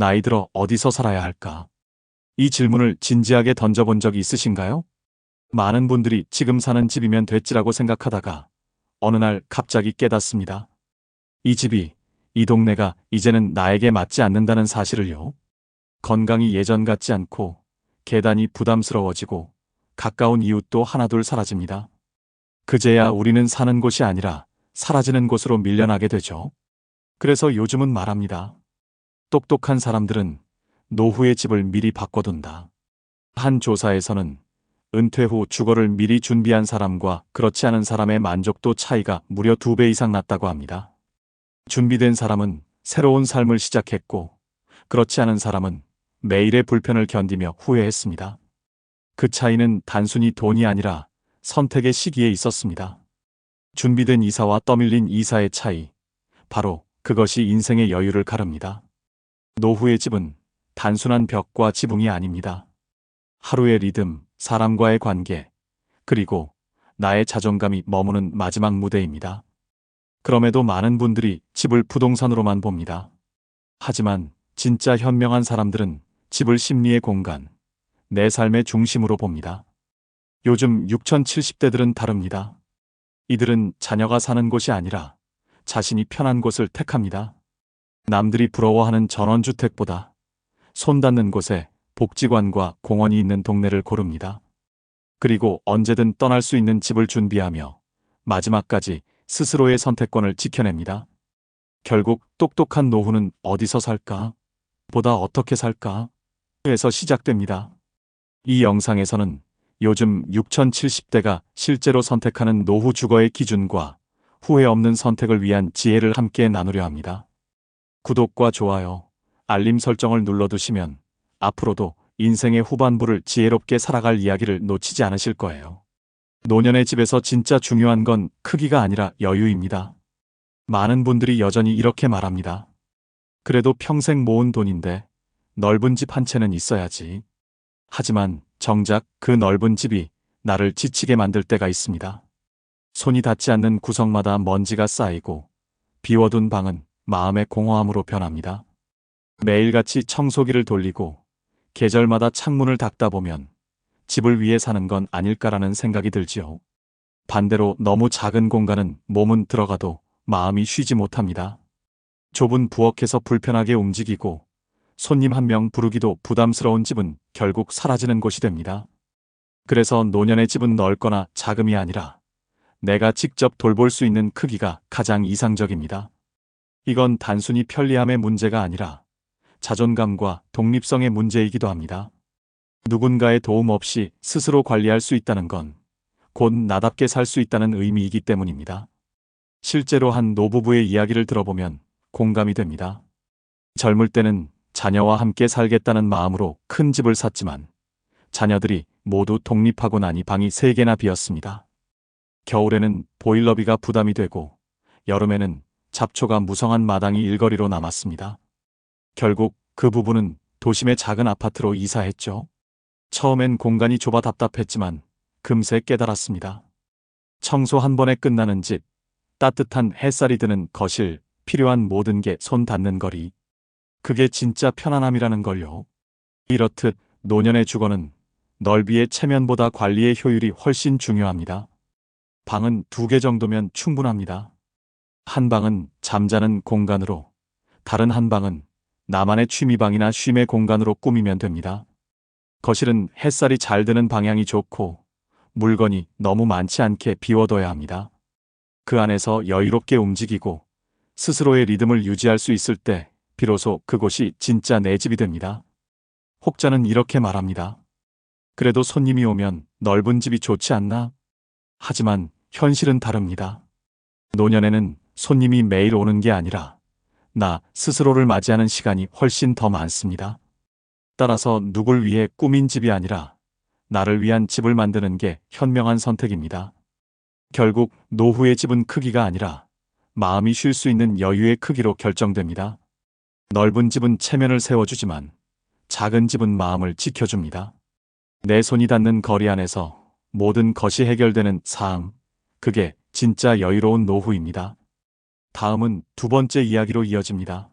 나이 들어 어디서 살아야 할까? 이 질문을 진지하게 던져본 적이 있으신가요? 많은 분들이 지금 사는 집이면 됐지라고 생각하다가 어느 날 갑자기 깨닫습니다. 이 집이, 이 동네가 이제는 나에게 맞지 않는다는 사실을요. 건강이 예전 같지 않고 계단이 부담스러워지고 가까운 이웃도 하나둘 사라집니다. 그제야 우리는 사는 곳이 아니라 사라지는 곳으로 밀려나게 되죠. 그래서 요즘은 말합니다. 똑똑한 사람들은 노후의 집을 미리 바꿔둔다. 한 조사에서는 은퇴 후 주거를 미리 준비한 사람과 그렇지 않은 사람의 만족도 차이가 무려 2배 이상 났다고 합니다. 준비된 사람은 새로운 삶을 시작했고, 그렇지 않은 사람은 매일의 불편을 견디며 후회했습니다. 그 차이는 단순히 돈이 아니라 선택의 시기에 있었습니다. 준비된 이사와 떠밀린 이사의 차이, 바로 그것이 인생의 여유를 가릅니다. 노후의 집은 단순한 벽과 지붕이 아닙니다. 하루의 리듬, 사람과의 관계, 그리고 나의 자존감이 머무는 마지막 무대입니다. 그럼에도 많은 분들이 집을 부동산으로만 봅니다. 하지만 진짜 현명한 사람들은 집을 심리의 공간, 내 삶의 중심으로 봅니다. 요즘 6070대들은 다릅니다. 이들은 자녀가 사는 곳이 아니라 자신이 편한 곳을 택합니다. 남들이 부러워하는 전원주택보다 손 닿는 곳에 복지관과 공원이 있는 동네를 고릅니다. 그리고 언제든 떠날 수 있는 집을 준비하며 마지막까지 스스로의 선택권을 지켜냅니다. 결국 똑똑한 노후는 어디서 살까? 보다 어떻게 살까? 에서 시작됩니다. 이 영상에서는 요즘 6070대가 실제로 선택하는 노후 주거의 기준과 후회 없는 선택을 위한 지혜를 함께 나누려 합니다. 구독과 좋아요, 알림 설정을 눌러두시면 앞으로도 인생의 후반부를 지혜롭게 살아갈 이야기를 놓치지 않으실 거예요. 노년의 집에서 진짜 중요한 건 크기가 아니라 여유입니다. 많은 분들이 여전히 이렇게 말합니다. 그래도 평생 모은 돈인데 넓은 집 한 채는 있어야지. 하지만 정작 그 넓은 집이 나를 지치게 만들 때가 있습니다. 손이 닿지 않는 구석마다 먼지가 쌓이고 비워둔 방은 마음의 공허함으로 변합니다. 매일같이 청소기를 돌리고 계절마다 창문을 닫다 보면 집을 위해 사는 건 아닐까라는 생각이 들지요. 반대로 너무 작은 공간은 몸은 들어가도 마음이 쉬지 못합니다. 좁은 부엌에서 불편하게 움직이고 손님 한 명 부르기도 부담스러운 집은 결국 사라지는 곳이 됩니다. 그래서 노년의 집은 넓거나 작음이 아니라 내가 직접 돌볼 수 있는 크기가 가장 이상적입니다. 이건 단순히 편리함의 문제가 아니라 자존감과 독립성의 문제이기도 합니다. 누군가의 도움 없이 스스로 관리할 수 있다는 건 곧 나답게 살 수 있다는 의미이기 때문입니다. 실제로 한 노부부의 이야기를 들어보면 공감이 됩니다. 젊을 때는 자녀와 함께 살겠다는 마음으로 큰 집을 샀지만 자녀들이 모두 독립하고 나니 방이 3개나 비었습니다. 겨울에는 보일러비가 부담이 되고 여름에는 잡초가 무성한 마당이 일거리로 남았습니다. 결국 그 부부는 도심의 작은 아파트로 이사했죠. 처음엔 공간이 좁아 답답했지만 금세 깨달았습니다. 청소 한 번에 끝나는 집, 따뜻한 햇살이 드는 거실, 필요한 모든 게 손 닿는 거리. 그게 진짜 편안함이라는 걸요. 이렇듯 노년의 주거는 넓이의 체면보다 관리의 효율이 훨씬 중요합니다. 방은 2개 정도면 충분합니다. 한 방은 잠자는 공간으로, 다른 한 방은 나만의 취미방이나 쉼의 공간으로 꾸미면 됩니다. 거실은 햇살이 잘 드는 방향이 좋고 물건이 너무 많지 않게 비워둬야 합니다. 그 안에서 여유롭게 움직이고 스스로의 리듬을 유지할 수 있을 때 비로소 그곳이 진짜 내 집이 됩니다. 혹자는 이렇게 말합니다. 그래도 손님이 오면 넓은 집이 좋지 않나? 하지만 현실은 다릅니다. 노년에는 손님이 매일 오는 게 아니라 나 스스로를 맞이하는 시간이 훨씬 더 많습니다. 따라서 누굴 위해 꾸민 집이 아니라 나를 위한 집을 만드는 게 현명한 선택입니다. 결국 노후의 집은 크기가 아니라 마음이 쉴 수 있는 여유의 크기로 결정됩니다. 넓은 집은 체면을 세워주지만 작은 집은 마음을 지켜줍니다. 내 손이 닿는 거리 안에서 모든 것이 해결되는 삶, 그게 진짜 여유로운 노후입니다. 다음은 2번째 이야기로 이어집니다.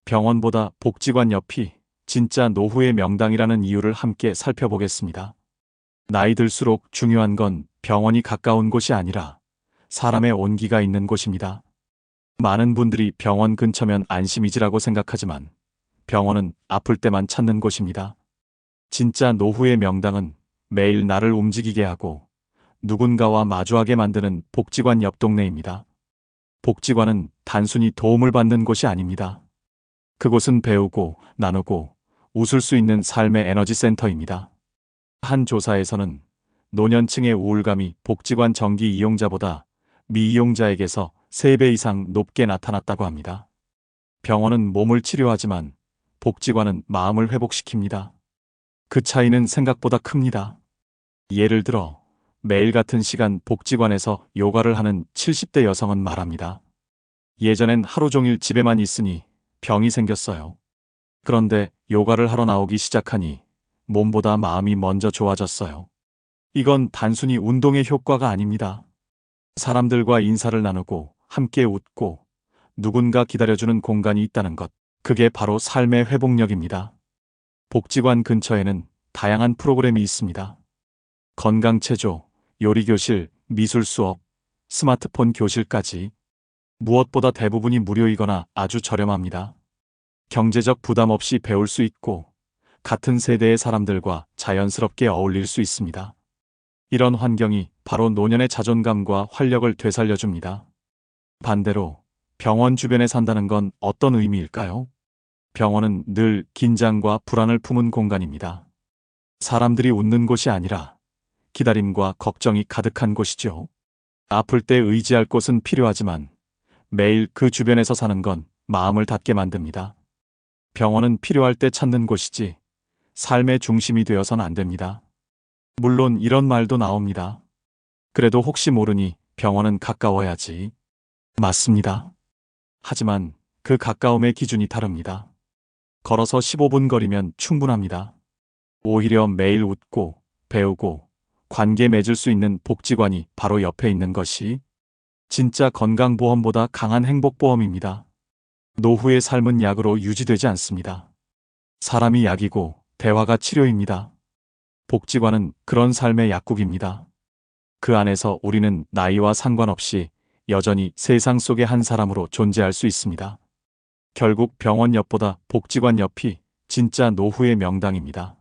병원보다 복지관 옆이 진짜 노후의 명당이라는 이유를 함께 살펴보겠습니다. 나이 들수록 중요한 건 병원이 가까운 곳이 아니라 사람의 온기가 있는 곳입니다. 많은 분들이 병원 근처면 안심이지라고 생각하지만 병원은 아플 때만 찾는 곳입니다. 진짜 노후의 명당은 매일 나를 움직이게 하고 누군가와 마주하게 만드는 복지관 옆 동네입니다. 복지관은 단순히 도움을 받는 곳이 아닙니다. 그곳은 배우고 나누고 웃을 수 있는 삶의 에너지 센터입니다. 한 조사에서는 노년층의 우울감이 복지관 정기 이용자보다 미이용자에게서 3배 이상 높게 나타났다고 합니다. 병원은 몸을 치료하지만 복지관은 마음을 회복시킵니다. 그 차이는 생각보다 큽니다. 예를 들어 매일 같은 시간 복지관에서 요가를 하는 70대 여성은 말합니다. 예전엔 하루 종일 집에만 있으니 병이 생겼어요. 그런데 요가를 하러 나오기 시작하니 몸보다 마음이 먼저 좋아졌어요. 이건 단순히 운동의 효과가 아닙니다. 사람들과 인사를 나누고 함께 웃고 누군가 기다려주는 공간이 있다는 것. 그게 바로 삶의 회복력입니다. 복지관 근처에는 다양한 프로그램이 있습니다. 건강체조, 요리교실, 미술 수업, 스마트폰 교실까지 무엇보다 대부분이 무료이거나 아주 저렴합니다. 경제적 부담 없이 배울 수 있고 같은 세대의 사람들과 자연스럽게 어울릴 수 있습니다. 이런 환경이 바로 노년의 자존감과 활력을 되살려줍니다. 반대로 병원 주변에 산다는 건 어떤 의미일까요? 병원은 늘 긴장과 불안을 품은 공간입니다. 사람들이 웃는 곳이 아니라 기다림과 걱정이 가득한 곳이죠. 아플 때 의지할 곳은 필요하지만 매일 그 주변에서 사는 건 마음을 닫게 만듭니다. 병원은 필요할 때 찾는 곳이지 삶의 중심이 되어선 안 됩니다. 물론 이런 말도 나옵니다. 그래도 혹시 모르니 병원은 가까워야지. 맞습니다. 하지만 그 가까움의 기준이 다릅니다. 걸어서 15분 거리면 충분합니다. 오히려 매일 웃고 배우고 관계 맺을 수 있는 복지관이 바로 옆에 있는 것이 진짜 건강보험보다 강한 행복보험입니다. 노후의 삶은 약으로 유지되지 않습니다. 사람이 약이고 대화가 치료입니다. 복지관은 그런 삶의 약국입니다. 그 안에서 우리는 나이와 상관없이 여전히 세상 속의 한 사람으로 존재할 수 있습니다. 결국 병원 옆보다 복지관 옆이 진짜 노후의 명당입니다.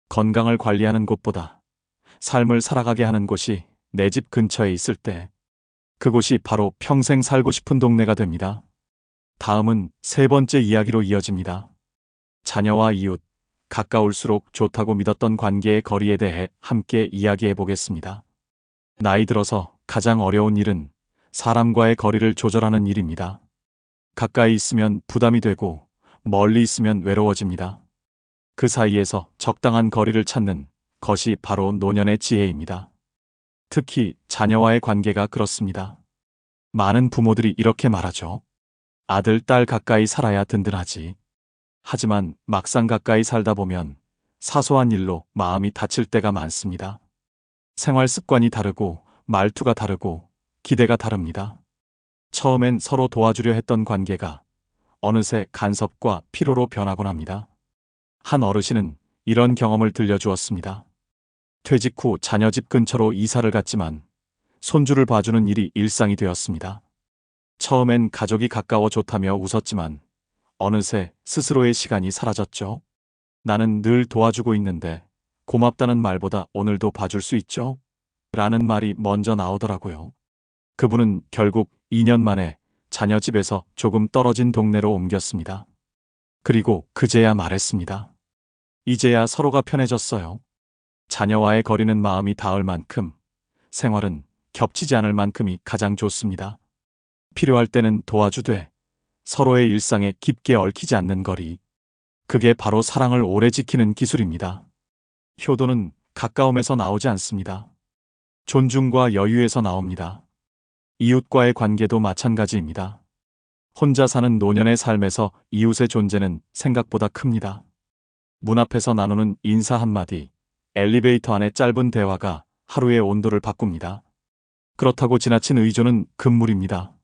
건강을 관리하는 곳보다 삶을 살아가게 하는 곳이 내 집 근처에 있을 때 그곳이 바로 평생 살고 싶은 동네가 됩니다. 다음은 세 번째 이야기로 이어집니다. 자녀와 이웃, 가까울수록 좋다고 믿었던 관계의 거리에 대해 함께 이야기해 보겠습니다. 나이 들어서 가장 어려운 일은 사람과의 거리를 조절하는 일입니다. 가까이 있으면 부담이 되고 멀리 있으면 외로워집니다. 그 사이에서 적당한 거리를 찾는 것이 바로 노년의 지혜입니다. 특히 자녀와의 관계가 그렇습니다. 많은 부모들이 이렇게 말하죠. 아들, 딸 가까이 살아야 든든하지. 하지만 막상 가까이 살다 보면 사소한 일로 마음이 다칠 때가 많습니다. 생활 습관이 다르고 말투가 다르고 기대가 다릅니다. 처음엔 서로 도와주려 했던 관계가 어느새 간섭과 피로로 변하곤 합니다. 한 어르신은 이런 경험을 들려주었습니다. 퇴직 후 자녀 집 근처로 이사를 갔지만 손주를 봐주는 일이 일상이 되었습니다. 처음엔 가족이 가까워 좋다며 웃었지만 어느새 스스로의 시간이 사라졌죠. 나는 늘 도와주고 있는데 고맙다는 말보다 오늘도 봐줄 수 있죠? 라는 말이 먼저 나오더라고요. 그분은 결국 2년 만에 자녀 집에서 조금 떨어진 동네로 옮겼습니다. 그리고 그제야 말했습니다. 이제야 서로가 편해졌어요. 자녀와의 거리는 마음이 닿을 만큼, 생활은 겹치지 않을 만큼이 가장 좋습니다. 필요할 때는 도와주되 서로의 일상에 깊게 얽히지 않는 거리. 그게 바로 사랑을 오래 지키는 기술입니다. 효도는 가까움에서 나오지 않습니다. 존중과 여유에서 나옵니다. 이웃과의 관계도 마찬가지입니다. 혼자 사는 노년의 삶에서 이웃의 존재는 생각보다 큽니다. 문 앞에서 나누는 인사 한마디, 엘리베이터 안의 짧은 대화가 하루의 온도를 바꿉니다. 그렇다고 지나친 의존은 금물입니다.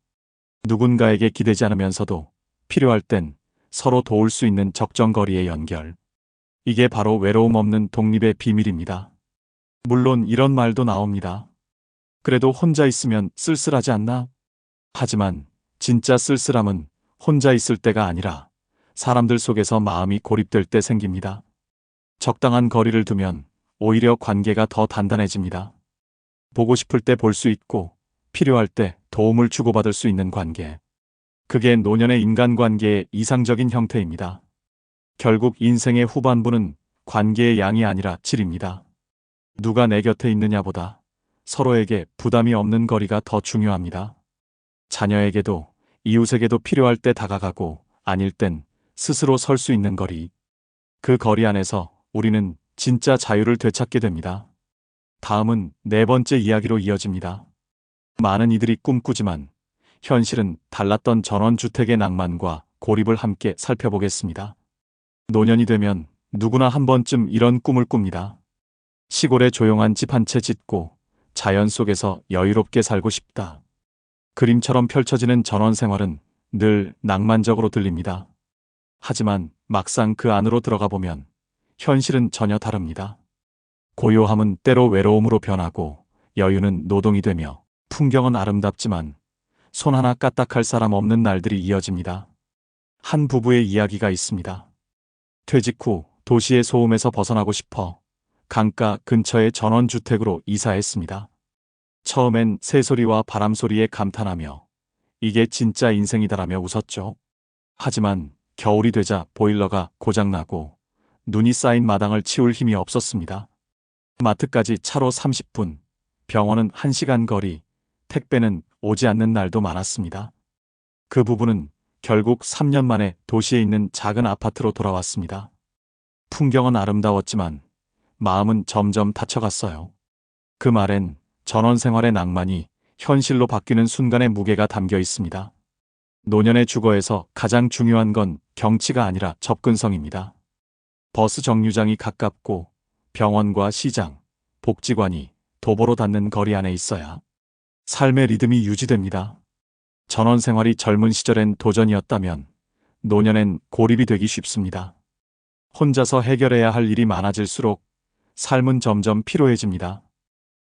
누군가에게 기대지 않으면서도 필요할 땐 서로 도울 수 있는 적정거리의 연결. 이게 바로 외로움 없는 독립의 비밀입니다. 물론 이런 말도 나옵니다. 그래도 혼자 있으면 쓸쓸하지 않나? 하지만 진짜 쓸쓸함은 혼자 있을 때가 아니라 사람들 속에서 마음이 고립될 때 생깁니다. 적당한 거리를 두면 오히려 관계가 더 단단해집니다. 보고 싶을 때 볼 수 있고 필요할 때 도움을 주고받을 수 있는 관계. 그게 노년의 인간관계의 이상적인 형태입니다. 결국 인생의 후반부는 관계의 양이 아니라 질입니다. 누가 내 곁에 있느냐보다 서로에게 부담이 없는 거리가 더 중요합니다. 자녀에게도 이웃에게도 필요할 때 다가가고 아닐 땐 스스로 설 수 있는 거리. 그 거리 안에서 우리는 진짜 자유를 되찾게 됩니다. 다음은 네 번째 이야기로 이어집니다. 많은 이들이 꿈꾸지만 현실은 달랐던 전원주택의 낭만과 고립을 함께 살펴보겠습니다. 노년이 되면 누구나 한 번쯤 이런 꿈을 꿉니다. 시골에 조용한 집 한 채 짓고 자연 속에서 여유롭게 살고 싶다. 그림처럼 펼쳐지는 전원 생활은 늘 낭만적으로 들립니다. 하지만 막상 그 안으로 들어가 보면 현실은 전혀 다릅니다. 고요함은 때로 외로움으로 변하고 여유는 노동이 되며 풍경은 아름답지만 손 하나 까딱할 사람 없는 날들이 이어집니다. 한 부부의 이야기가 있습니다. 퇴직 후 도시의 소음에서 벗어나고 싶어 강가 근처의 전원주택으로 이사했습니다. 처음엔 새소리와 바람소리에 감탄하며 이게 진짜 인생이다라며 웃었죠. 하지만 겨울이 되자 보일러가 고장나고 눈이 쌓인 마당을 치울 힘이 없었습니다. 마트까지 차로 30분, 병원은 1시간 거리, 택배는 오지 않는 날도 많았습니다. 그 부부는 결국 3년 만에 도시에 있는 작은 아파트로 돌아왔습니다. 풍경은 아름다웠지만 마음은 점점 다쳐갔어요. 그 말엔 전원 생활의 낭만이 현실로 바뀌는 순간의 무게가 담겨 있습니다. 노년의 주거에서 가장 중요한 건 경치가 아니라 접근성입니다. 버스 정류장이 가깝고 병원과 시장, 복지관이 도보로 닿는 거리 안에 있어야 삶의 리듬이 유지됩니다. 전원 생활이 젊은 시절엔 도전이었다면 노년엔 고립이 되기 쉽습니다. 혼자서 해결해야 할 일이 많아질수록 삶은 점점 피로해집니다.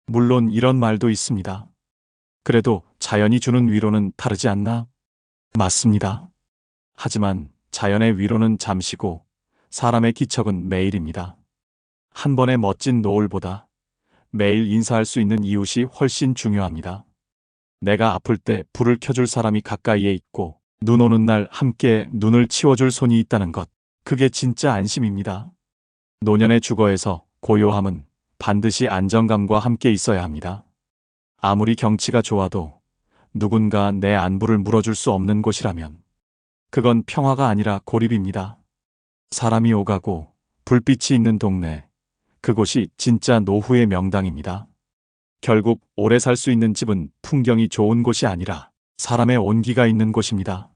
물론 이런 말도 있습니다. 그래도 자연이 주는 위로는 다르지 않나? 맞습니다. 하지만 자연의 위로는 잠시고 사람의 기척은 매일입니다. 한 번의 멋진 노을보다 매일 인사할 수 있는 이웃이 훨씬 중요합니다. 내가 아플 때 불을 켜줄 사람이 가까이에 있고 눈 오는 날 함께 눈을 치워줄 손이 있다는 것. 그게 진짜 안심입니다. 노년의 주거에서 고요함은 반드시 안정감과 함께 있어야 합니다. 아무리 경치가 좋아도 누군가 내 안부를 물어줄 수 없는 곳이라면 그건 평화가 아니라 고립입니다. 사람이 오가고 불빛이 있는 동네, 그곳이 진짜 노후의 명당입니다. 결국 오래 살 수 있는 집은 풍경이 좋은 곳이 아니라 사람의 온기가 있는 곳입니다.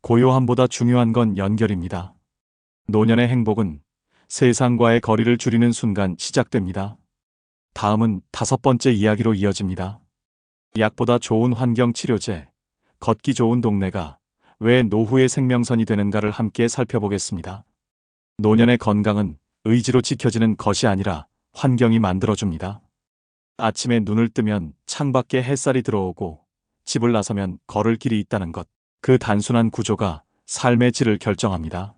고요함보다 중요한 건 연결입니다. 노년의 행복은 세상과의 거리를 줄이는 순간 시작됩니다. 다음은 5번째 이야기로 이어집니다. 약보다 좋은 환경 치료제, 걷기 좋은 동네가 왜 노후의 생명선이 되는가를 함께 살펴보겠습니다. 노년의 건강은 의지로 지켜지는 것이 아니라 환경이 만들어줍니다. 아침에 눈을 뜨면 창밖에 햇살이 들어오고 집을 나서면 걸을 길이 있다는 것. 그 단순한 구조가 삶의 질을 결정합니다.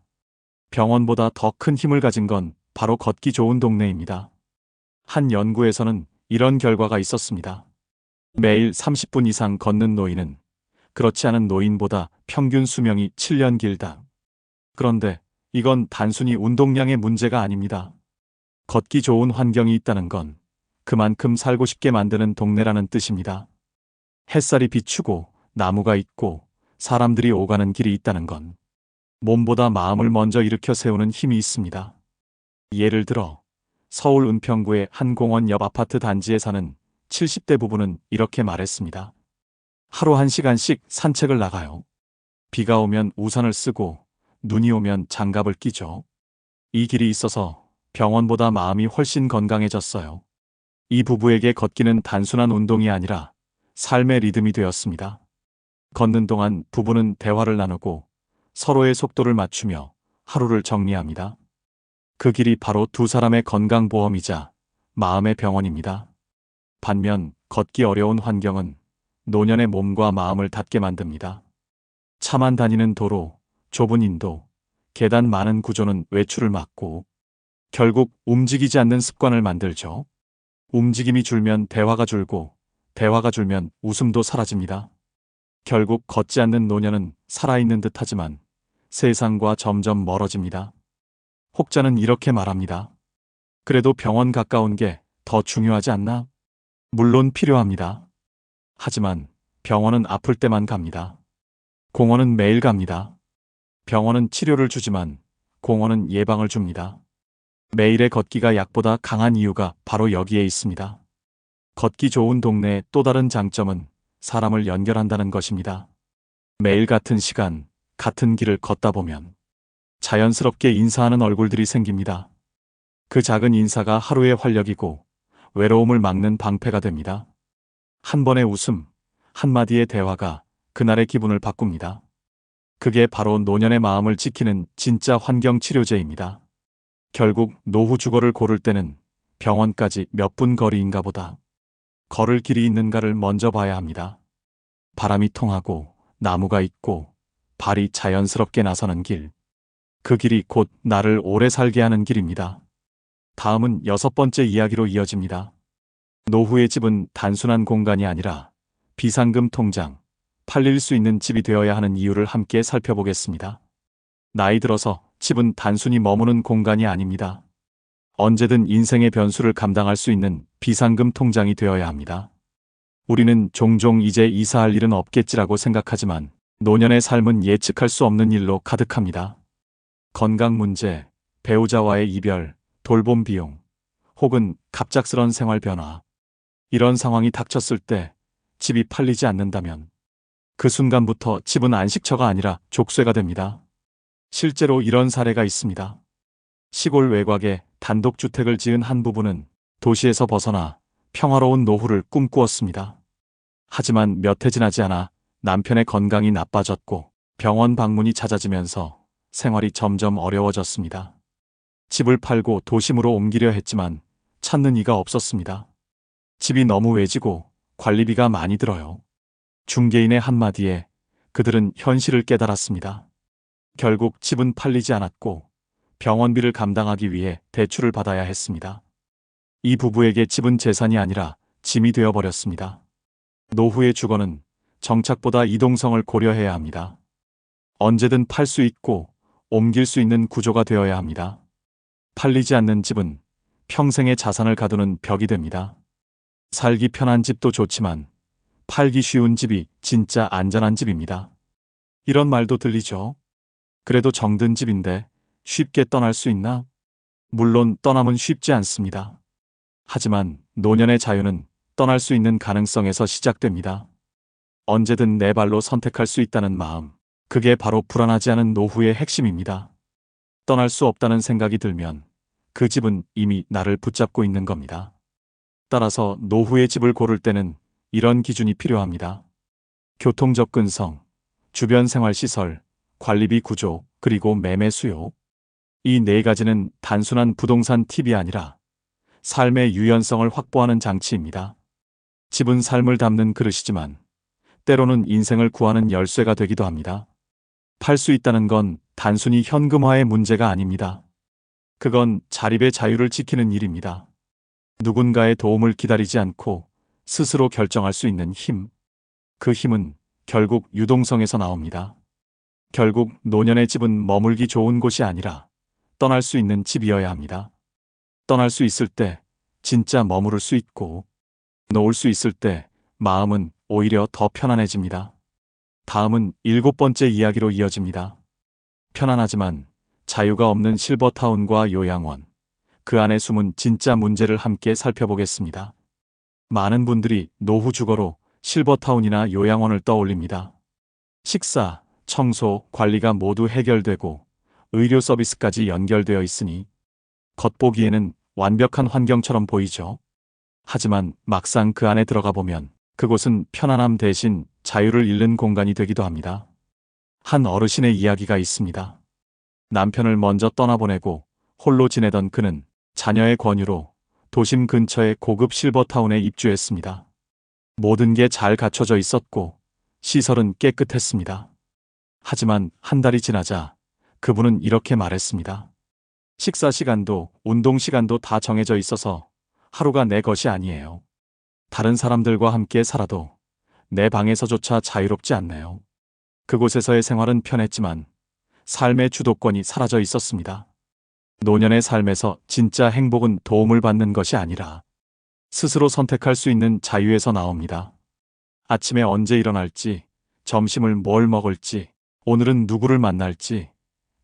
병원보다 더 큰 힘을 가진 건 바로 걷기 좋은 동네입니다. 한 연구에서는 이런 결과가 있었습니다. 매일 30분 이상 걷는 노인은 그렇지 않은 노인보다 평균 수명이 7년 길다. 그런데 이건 단순히 운동량의 문제가 아닙니다. 걷기 좋은 환경이 있다는 건 그만큼 살고 싶게 만드는 동네라는 뜻입니다. 햇살이 비추고 나무가 있고 사람들이 오가는 길이 있다는 건 몸보다 마음을 먼저 일으켜 세우는 힘이 있습니다. 예를 들어 서울 은평구의 한 공원 옆 아파트 단지에 사는 70대 부부는 이렇게 말했습니다. 하루 1시간씩 산책을 나가요. 비가 오면 우산을 쓰고 눈이 오면 장갑을 끼죠. 이 길이 있어서 병원보다 마음이 훨씬 건강해졌어요. 이 부부에게 걷기는 단순한 운동이 아니라 삶의 리듬이 되었습니다. 걷는 동안 부부는 대화를 나누고 서로의 속도를 맞추며 하루를 정리합니다. 그 길이 바로 두 사람의 건강보험이자 마음의 병원입니다. 반면 걷기 어려운 환경은 노년의 몸과 마음을 닫게 만듭니다. 차만 다니는 도로, 좁은 인도, 계단 많은 구조는 외출을 막고 결국 움직이지 않는 습관을 만들죠. 움직임이 줄면 대화가 줄고 대화가 줄면 웃음도 사라집니다. 결국 걷지 않는 노년은 살아있는 듯하지만 세상과 점점 멀어집니다. 혹자는 이렇게 말합니다. 그래도 병원 가까운 게 더 중요하지 않나? 물론 필요합니다. 하지만 병원은 아플 때만 갑니다. 공원은 매일 갑니다. 병원은 치료를 주지만 공원은 예방을 줍니다. 매일의 걷기가 약보다 강한 이유가 바로 여기에 있습니다. 걷기 좋은 동네의 또 다른 장점은 사람을 연결한다는 것입니다. 매일 같은 시간, 같은 길을 걷다 보면 자연스럽게 인사하는 얼굴들이 생깁니다. 그 작은 인사가 하루의 활력이고 외로움을 막는 방패가 됩니다. 한 번의 웃음, 한마디의 대화가 그날의 기분을 바꿉니다. 그게 바로 노년의 마음을 지키는 진짜 환경치료제입니다. 결국 노후 주거를 고를 때는 병원까지 몇 분 거리인가 보다 걸을 길이 있는가를 먼저 봐야 합니다. 바람이 통하고 나무가 있고 발이 자연스럽게 나서는 길. 그 길이 곧 나를 오래 살게 하는 길입니다. 다음은 6번째 이야기로 이어집니다. 노후의 집은 단순한 공간이 아니라 비상금 통장, 팔릴 수 있는 집이 되어야 하는 이유를 함께 살펴보겠습니다. 나이 들어서 집은 단순히 머무는 공간이 아닙니다. 언제든 인생의 변수를 감당할 수 있는 비상금 통장이 되어야 합니다. 우리는 종종 이제 이사할 일은 없겠지라고 생각하지만 노년의 삶은 예측할 수 없는 일로 가득합니다. 건강 문제, 배우자와의 이별, 돌봄 비용, 혹은 갑작스런 생활 변화. 이런 상황이 닥쳤을 때 집이 팔리지 않는다면 그 순간부터 집은 안식처가 아니라 족쇄가 됩니다. 실제로 이런 사례가 있습니다. 시골 외곽에 단독주택을 지은 한 부부는 도시에서 벗어나 평화로운 노후를 꿈꾸었습니다. 하지만 몇 해 지나지 않아 남편의 건강이 나빠졌고 병원 방문이 잦아지면서 생활이 점점 어려워졌습니다. 집을 팔고 도심으로 옮기려 했지만 찾는 이가 없었습니다. 집이 너무 외지고 관리비가 많이 들어요. 중개인의 한마디에 그들은 현실을 깨달았습니다. 결국 집은 팔리지 않았고 병원비를 감당하기 위해 대출을 받아야 했습니다. 이 부부에게 집은 재산이 아니라 짐이 되어버렸습니다. 노후의 주거는 정착보다 이동성을 고려해야 합니다. 언제든 팔 수 있고 옮길 수 있는 구조가 되어야 합니다. 팔리지 않는 집은 평생의 자산을 가두는 벽이 됩니다. 살기 편한 집도 좋지만 팔기 쉬운 집이 진짜 안전한 집입니다. 이런 말도 들리죠? 그래도 정든 집인데 쉽게 떠날 수 있나? 물론 떠남은 쉽지 않습니다. 하지만 노년의 자유는 떠날 수 있는 가능성에서 시작됩니다. 언제든 내 발로 선택할 수 있다는 마음, 그게 바로 불안하지 않은 노후의 핵심입니다. 떠날 수 없다는 생각이 들면 그 집은 이미 나를 붙잡고 있는 겁니다. 따라서 노후의 집을 고를 때는 이런 기준이 필요합니다. 교통 접근성, 주변 생활시설, 관리비 구조, 그리고 매매 수요. 이 네 가지는 단순한 부동산 팁이 아니라 삶의 유연성을 확보하는 장치입니다. 집은 삶을 담는 그릇이지만 때로는 인생을 구하는 열쇠가 되기도 합니다. 팔 수 있다는 건 단순히 현금화의 문제가 아닙니다. 그건 자립의 자유를 지키는 일입니다. 누군가의 도움을 기다리지 않고 스스로 결정할 수 있는 힘. 그 힘은 결국 유동성에서 나옵니다. 결국 노년의 집은 머물기 좋은 곳이 아니라 떠날 수 있는 집이어야 합니다. 떠날 수 있을 때 진짜 머무를 수 있고 놓을 수 있을 때 마음은 오히려 더 편안해집니다. 다음은 7번째 이야기로 이어집니다. 편안하지만 자유가 없는 실버타운과 요양원. 그 안에 숨은 진짜 문제를 함께 살펴보겠습니다. 많은 분들이 노후 주거로 실버타운이나 요양원을 떠올립니다. 식사, 청소, 관리가 모두 해결되고 의료 서비스까지 연결되어 있으니 겉보기에는 완벽한 환경처럼 보이죠. 하지만 막상 그 안에 들어가 보면 그곳은 편안함 대신 자유를 잃는 공간이 되기도 합니다. 한 어르신의 이야기가 있습니다. 남편을 먼저 떠나보내고 홀로 지내던 그는 자녀의 권유로 도심 근처의 고급 실버타운에 입주했습니다. 모든 게 잘 갖춰져 있었고 시설은 깨끗했습니다. 하지만 한 달이 지나자 그분은 이렇게 말했습니다. 식사 시간도 운동 시간도 다 정해져 있어서 하루가 내 것이 아니에요. 다른 사람들과 함께 살아도 내 방에서조차 자유롭지 않네요. 그곳에서의 생활은 편했지만 삶의 주도권이 사라져 있었습니다. 노년의 삶에서 진짜 행복은 도움을 받는 것이 아니라 스스로 선택할 수 있는 자유에서 나옵니다. 아침에 언제 일어날지, 점심을 뭘 먹을지, 오늘은 누구를 만날지,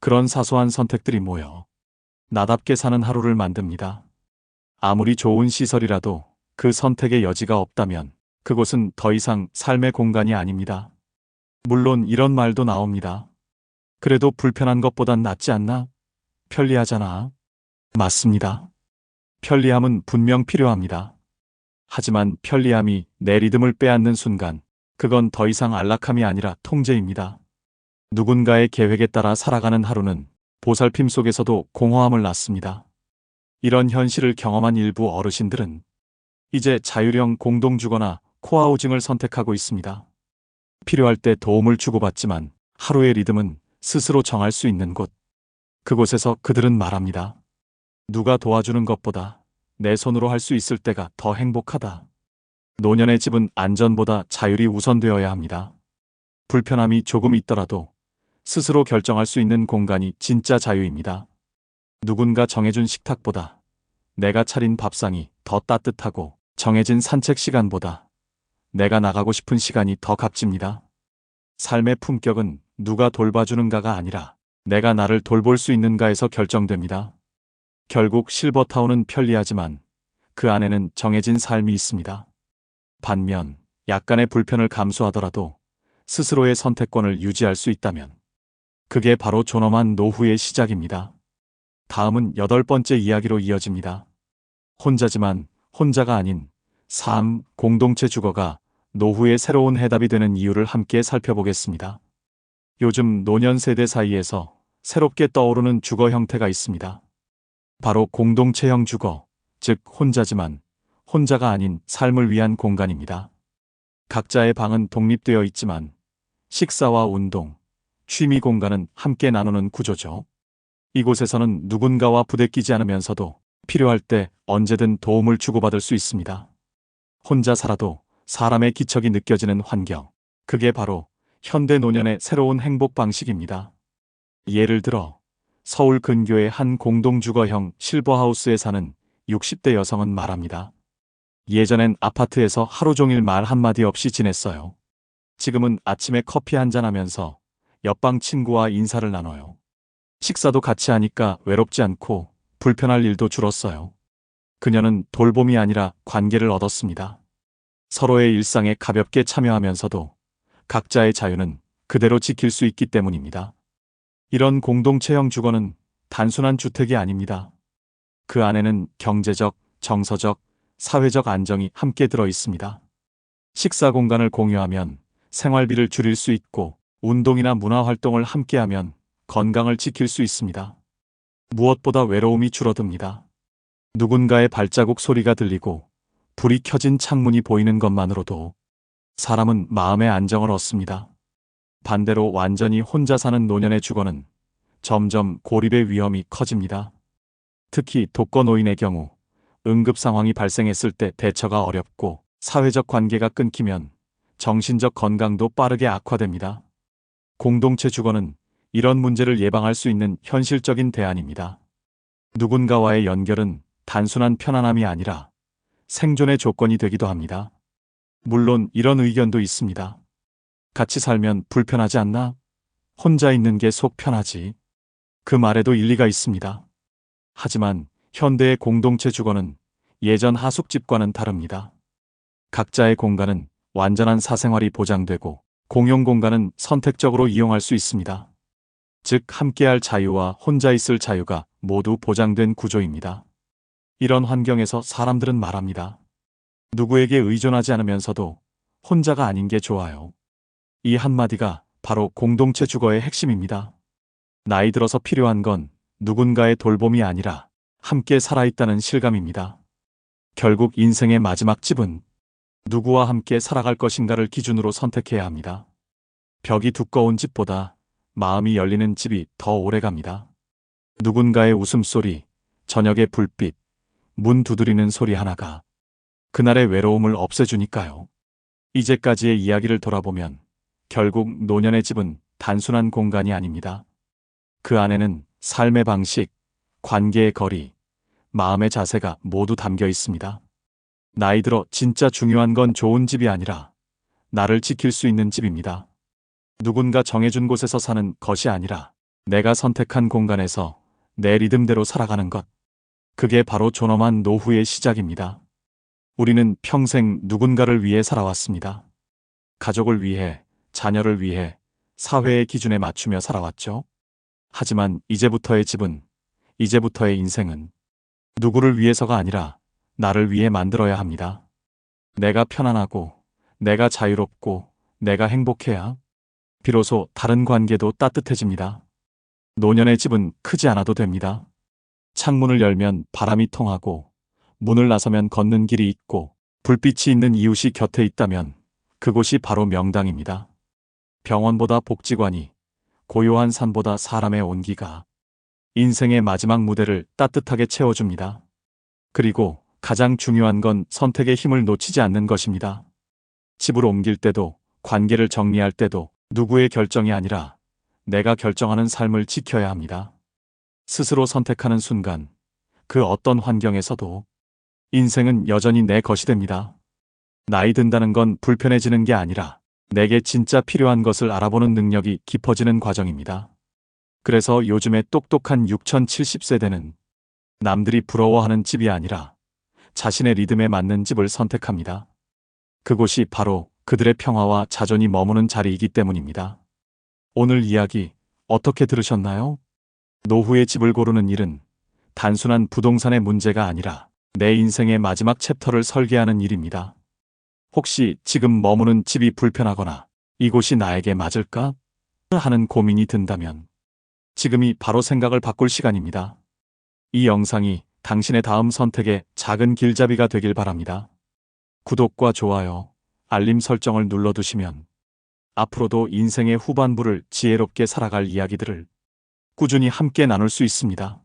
그런 사소한 선택들이 모여 나답게 사는 하루를 만듭니다. 아무리 좋은 시설이라도 그 선택의 여지가 없다면 그곳은 더 이상 삶의 공간이 아닙니다. 물론 이런 말도 나옵니다. 그래도 불편한 것보단 낫지 않나? 편리하잖아. 맞습니다. 편리함은 분명 필요합니다. 하지만 편리함이 내 리듬을 빼앗는 순간, 그건 더 이상 안락함이 아니라 통제입니다. 누군가의 계획에 따라 살아가는 하루는 보살핌 속에서도 공허함을 낳습니다. 이런 현실을 경험한 일부 어르신들은 이제 자율형 공동주거나 코하우징을 선택하고 있습니다. 필요할 때 도움을 주고받지만 하루의 리듬은 스스로 정할 수 있는 곳. 그곳에서 그들은 말합니다. 누가 도와주는 것보다 내 손으로 할 수 있을 때가 더 행복하다. 노년의 집은 안전보다 자율이 우선되어야 합니다. 불편함이 조금 있더라도 스스로 결정할 수 있는 공간이 진짜 자유입니다. 누군가 정해준 식탁보다 내가 차린 밥상이 더 따뜻하고 정해진 산책 시간보다 내가 나가고 싶은 시간이 더 값집니다. 삶의 품격은 누가 돌봐주는가가 아니라 내가 나를 돌볼 수 있는가에서 결정됩니다. 결국 실버타운은 편리하지만 그 안에는 정해진 삶이 있습니다. 반면 약간의 불편을 감수하더라도 스스로의 선택권을 유지할 수 있다면 그게 바로 존엄한 노후의 시작입니다. 다음은 8번째 이야기로 이어집니다. 혼자지만 혼자가 아닌 삶, 공동체 주거가 노후의 새로운 해답이 되는 이유를 함께 살펴보겠습니다. 요즘 노년 세대 사이에서 새롭게 떠오르는 주거 형태가 있습니다. 바로 공동체형 주거, 즉 혼자지만 혼자가 아닌 삶을 위한 공간입니다. 각자의 방은 독립되어 있지만 식사와 운동, 취미 공간은 함께 나누는 구조죠. 이곳에서는 누군가와 부대끼지 않으면서도 필요할 때 언제든 도움을 주고받을 수 있습니다. 혼자 살아도 사람의 기척이 느껴지는 환경, 그게 바로 현대 노년의 새로운 행복 방식입니다. 예를 들어 서울 근교의 한 공동주거형 실버하우스에 사는 60대 여성은 말합니다. 예전엔 아파트에서 하루 종일 말 한마디 없이 지냈어요. 지금은 아침에 커피 한잔 하면서 옆방 친구와 인사를 나눠요. 식사도 같이 하니까 외롭지 않고 불편할 일도 줄었어요. 그녀는 돌봄이 아니라 관계를 얻었습니다. 서로의 일상에 가볍게 참여하면서도 각자의 자유는 그대로 지킬 수 있기 때문입니다. 이런 공동체형 주거는 단순한 주택이 아닙니다. 그 안에는 경제적, 정서적, 사회적 안정이 함께 들어 있습니다. 식사 공간을 공유하면 생활비를 줄일 수 있고 운동이나 문화활동을 함께하면 건강을 지킬 수 있습니다. 무엇보다 외로움이 줄어듭니다. 누군가의 발자국 소리가 들리고 불이 켜진 창문이 보이는 것만으로도 사람은 마음의 안정을 얻습니다. 반대로 완전히 혼자 사는 노년의 주거는 점점 고립의 위험이 커집니다. 특히 독거노인의 경우 응급 상황이 발생했을 때 대처가 어렵고 사회적 관계가 끊기면 정신적 건강도 빠르게 악화됩니다. 공동체 주거는 이런 문제를 예방할 수 있는 현실적인 대안입니다. 누군가와의 연결은 단순한 편안함이 아니라 생존의 조건이 되기도 합니다. 물론 이런 의견도 있습니다. 같이 살면 불편하지 않나? 혼자 있는 게 속 편하지. 그 말에도 일리가 있습니다. 하지만 현대의 공동체 주거는 예전 하숙집과는 다릅니다. 각자의 공간은 완전한 사생활이 보장되고 공용 공간은 선택적으로 이용할 수 있습니다. 즉 함께할 자유와 혼자 있을 자유가 모두 보장된 구조입니다. 이런 환경에서 사람들은 말합니다. 누구에게 의존하지 않으면서도 혼자가 아닌 게 좋아요. 이 한마디가 바로 공동체 주거의 핵심입니다. 나이 들어서 필요한 건 누군가의 돌봄이 아니라 함께 살아있다는 실감입니다. 결국 인생의 마지막 집은 누구와 함께 살아갈 것인가를 기준으로 선택해야 합니다. 벽이 두꺼운 집보다 마음이 열리는 집이 더 오래갑니다. 누군가의 웃음소리, 저녁의 불빛, 문 두드리는 소리 하나가 그날의 외로움을 없애주니까요. 이제까지의 이야기를 돌아보면 결국 노년의 집은 단순한 공간이 아닙니다. 그 안에는 삶의 방식, 관계의 거리, 마음의 자세가 모두 담겨 있습니다. 나이 들어 진짜 중요한 건 좋은 집이 아니라 나를 지킬 수 있는 집입니다. 누군가 정해준 곳에서 사는 것이 아니라 내가 선택한 공간에서 내 리듬대로 살아가는 것. 그게 바로 존엄한 노후의 시작입니다. 우리는 평생 누군가를 위해 살아왔습니다. 가족을 위해, 자녀를 위해, 사회의 기준에 맞추며 살아왔죠. 하지만 이제부터의 집은, 이제부터의 인생은 누구를 위해서가 아니라 나를 위해 만들어야 합니다. 내가 편안하고, 내가 자유롭고, 내가 행복해야 비로소 다른 관계도 따뜻해집니다. 노년의 집은 크지 않아도 됩니다. 창문을 열면 바람이 통하고, 문을 나서면 걷는 길이 있고, 불빛이 있는 이웃이 곁에 있다면 그곳이 바로 명당입니다. 병원보다 복지관이, 고요한 산보다 사람의 온기가 인생의 마지막 무대를 따뜻하게 채워줍니다. 그리고 가장 중요한 건 선택의 힘을 놓치지 않는 것입니다. 집을 옮길 때도, 관계를 정리할 때도 누구의 결정이 아니라 내가 결정하는 삶을 지켜야 합니다. 스스로 선택하는 순간, 그 어떤 환경에서도 인생은 여전히 내 것이 됩니다. 나이 든다는 건 불편해지는 게 아니라 내게 진짜 필요한 것을 알아보는 능력이 깊어지는 과정입니다. 그래서 요즘의 똑똑한 6070세대는 남들이 부러워하는 집이 아니라 자신의 리듬에 맞는 집을 선택합니다. 그곳이 바로 그들의 평화와 자존이 머무는 자리이기 때문입니다. 오늘 이야기 어떻게 들으셨나요? 노후의 집을 고르는 일은 단순한 부동산의 문제가 아니라 내 인생의 마지막 챕터를 설계하는 일입니다. 혹시 지금 머무는 집이 불편하거나 이곳이 나에게 맞을까? 하는 고민이 든다면 지금이 바로 생각을 바꿀 시간입니다. 이 영상이 당신의 다음 선택의 작은 길잡이가 되길 바랍니다. 구독과 좋아요, 알림 설정을 눌러두시면 앞으로도 인생의 후반부를 지혜롭게 살아갈 이야기들을 꾸준히 함께 나눌 수 있습니다.